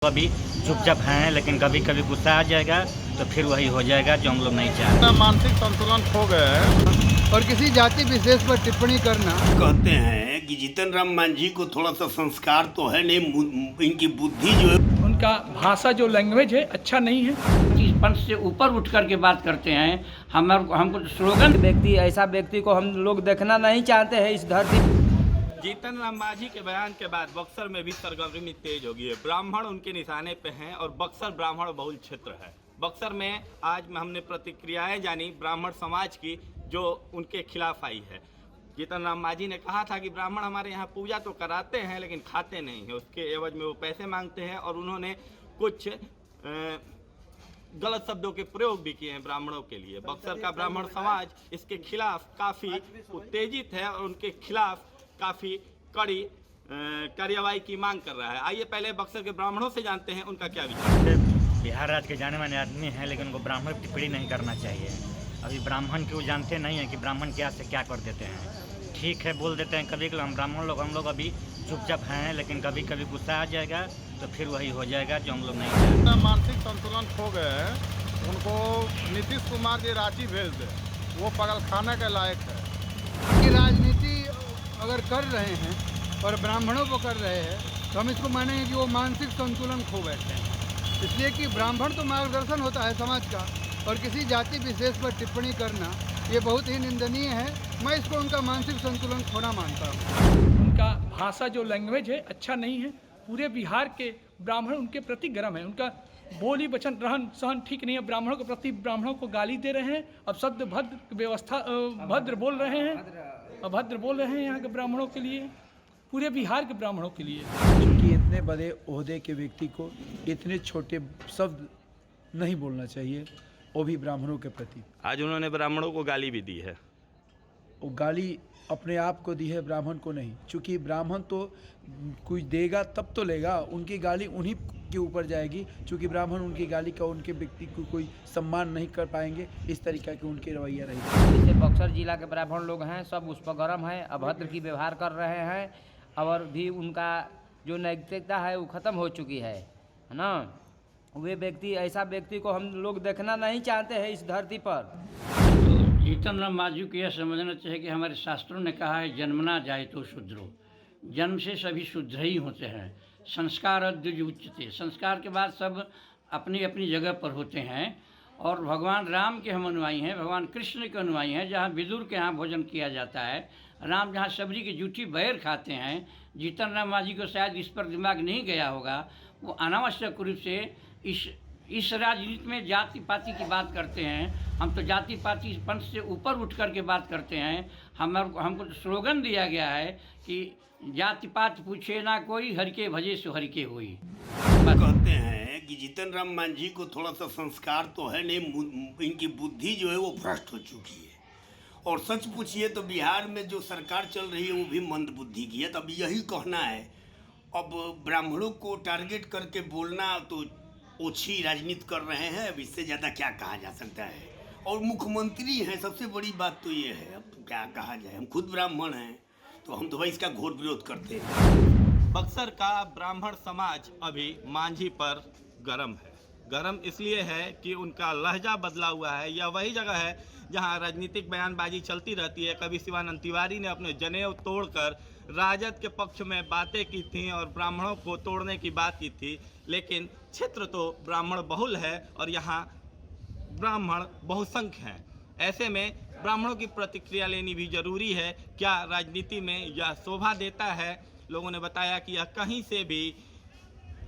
अभी चुपचाप हैं, लेकिन कभी कभी गुस्सा आ जाएगा तो फिर वही हो जाएगा जो हम लोग नहीं चाहते। मानसिक संतुलन खो गए हैं और किसी जाति विशेष पर टिप्पणी करना। कहते हैं कि जीतन राम मांझी को थोड़ा सा संस्कार तो है नहीं, इनकी बुद्धि जो है, उनका भाषा जो लैंग्वेज है अच्छा नहीं है। इस पंच से ऊपर उठ करके बात करते हैं। हमको स्लोगन ऐसा व्यक्ति को हम लोग देखना नहीं चाहते हैं इस धरती। जीतन राम मांझी के बयान के बाद बक्सर में भी सरगर्मी तेज हो गई है। ब्राह्मण उनके निशाने पे हैं और बक्सर ब्राह्मण बहुल क्षेत्र है। बक्सर में आज हमने प्रतिक्रियाएं जानी ब्राह्मण समाज की जो उनके खिलाफ आई है। जीतन राम मांझी ने कहा था कि ब्राह्मण हमारे यहाँ पूजा तो कराते हैं लेकिन खाते नहीं है, उसके एवज में वो पैसे मांगते हैं और उन्होंने कुछ गलत शब्दों के प्रयोग भी किए हैं ब्राह्मणों के लिए। बक्सर का ब्राह्मण समाज इसके खिलाफ काफ़ी उत्तेजित है और उनके खिलाफ काफ़ी कड़ी कार्यवाही की मांग कर रहा है। आइए पहले बक्सर के ब्राह्मणों से जानते हैं उनका क्या विचार। बिहार राज्य के जाने माने आदमी हैं, लेकिन उनको ब्राह्मण की टिप्पणी नहीं करना चाहिए। अभी ब्राह्मण को जानते नहीं हैं कि ब्राह्मण क्या से क्या कर देते हैं। ठीक है, बोल देते हैं कभी कभी हम लोग अभी चुपचाप हैं, लेकिन कभी कभी गुस्सा आ जाएगा तो फिर वही हो जाएगा जो हम लोग नहीं चाहते। मानसिक संतुलन खो गए हैं। उनको नीतीश कुमार जी रांची भेज दे, वो पगलखाना के लायक है। कि राजनीति अगर कर रहे हैं और ब्राह्मणों को कर रहे हैं तो हम इसको मानेंगे कि वो मानसिक संतुलन खो बैठे हैं। इसलिए कि ब्राह्मण तो मार्गदर्शन होता है समाज का, और किसी जाति विशेष पर टिप्पणी करना ये बहुत ही निंदनीय है। मैं इसको उनका मानसिक संतुलन खोना मानता हूँ। उनका भाषा जो लैंग्वेज है अच्छा नहीं है। पूरे बिहार के ब्राह्मण उनके प्रति गर्म है। उनका बोली वचन रहन सहन ठीक नहीं है। ब्राह्मणों के प्रति ब्राह्मणों को गाली दे रहे हैं, अब शब्द भद्र व्यवस्था भद्र बोल रहे हैं, अभद्र बोल रहे हैं यहाँ के ब्राह्मणों के लिए, पूरे बिहार के ब्राह्मणों के लिए। क्योंकि इतने बड़े ओहदे के व्यक्ति को इतने छोटे शब्द नहीं बोलना चाहिए, वो भी ब्राह्मणों के प्रति। आज उन्होंने ब्राह्मणों को गाली भी दी है। वो गाली अपने आप को दी है, ब्राह्मण को नहीं। क्योंकि ब्राह्मण तो कुछ देगा तब तो लेगा, उनकी गाली उन्हीं के ऊपर जाएगी। क्योंकि ब्राह्मण उनकी गाली का उनके व्यक्ति को कोई सम्मान नहीं कर पाएंगे। इस तरीका की उनकी रवैया रहेगी। जैसे बक्सर जिला के ब्राह्मण लोग हैं सब उस पर गर्म है, अभद्र की व्यवहार कर रहे हैं, और भी उनका जो नैतिकता है वो ख़त्म हो चुकी है ना। वे व्यक्ति ऐसा व्यक्ति को हम लोग देखना नहीं चाहते हैं इस धरती पर। जीतन राम मांझी को यह समझना चाहिए कि हमारे शास्त्रों ने कहा है जन्मना जाए तो शुद्रो। जन्म से सभी शुद्ध ही होते हैं। संस्कार द्विज उच्चते, संस्कार के बाद सब अपनी अपनी जगह पर होते हैं। और भगवान राम के हम अनुयायी हैं, भगवान कृष्ण के अनुयायी हैं। जहाँ विदुर के यहाँ भोजन किया जाता है, राम जहाँ सबरी की जूठी बैर खाते हैं। जीतन राम मांझी को शायद इस पर दिमाग नहीं गया होगा। वो अनावश्यक रूप से इस राजनीति में जाति पाति की बात करते हैं। हम तो जाति पाति पंच से ऊपर उठ करके बात करते हैं। हमको तो स्लोगन दिया गया है कि जाति पाति पूछे ना कोई, हर के भजे सो हर के होई। कहते हैं कि जीतन राम मांझी को थोड़ा सा संस्कार तो है नहीं, इनकी बुद्धि जो है वो भ्रष्ट हो चुकी है। और सच पूछिए तो बिहार में जो सरकार चल रही है वो भी मंद बुद्धि की है। तब यही कहना है, अब ब्राह्मणों को टारगेट करके बोलना तो ओछी राजनीति कर रहे हैं। अब इससे ज़्यादा क्या कहा जा सकता है। और मुख्यमंत्री हैं, सबसे बड़ी बात तो ये है। अब तो क्या कहा जाए, हम खुद ब्राह्मण हैं तो हम तो भाई इसका घोर विरोध करते हैं। बक्सर का ब्राह्मण समाज अभी मांझी पर गरम है। गरम इसलिए है कि उनका लहजा बदला हुआ है। यह वही जगह है जहां राजनीतिक बयानबाजी चलती रहती है। कभी शिवानंद तिवारी ने अपने जनेऊ तोड़कर राजद के पक्ष में बातें की थी और ब्राह्मणों को तोड़ने की बात की थी, लेकिन क्षेत्र तो ब्राह्मण बहुल है और यहाँ ब्राह्मण बहुसंख्य हैं। ऐसे में ब्राह्मणों की प्रतिक्रिया लेनी भी जरूरी है। क्या राजनीति में यह शोभा देता है? लोगों ने बताया कि यह कहीं से भी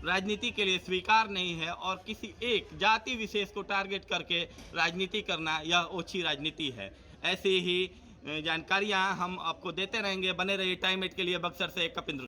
राजनीति के लिए स्वीकार नहीं है और किसी एक जाति विशेष को टारगेट करके राजनीति करना यह ओछी राजनीति है। ऐसी ही जानकारियां हम आपको देते रहेंगे। बने रहिए टाइम 8 के लिए। बक्सर से कपिंद्र।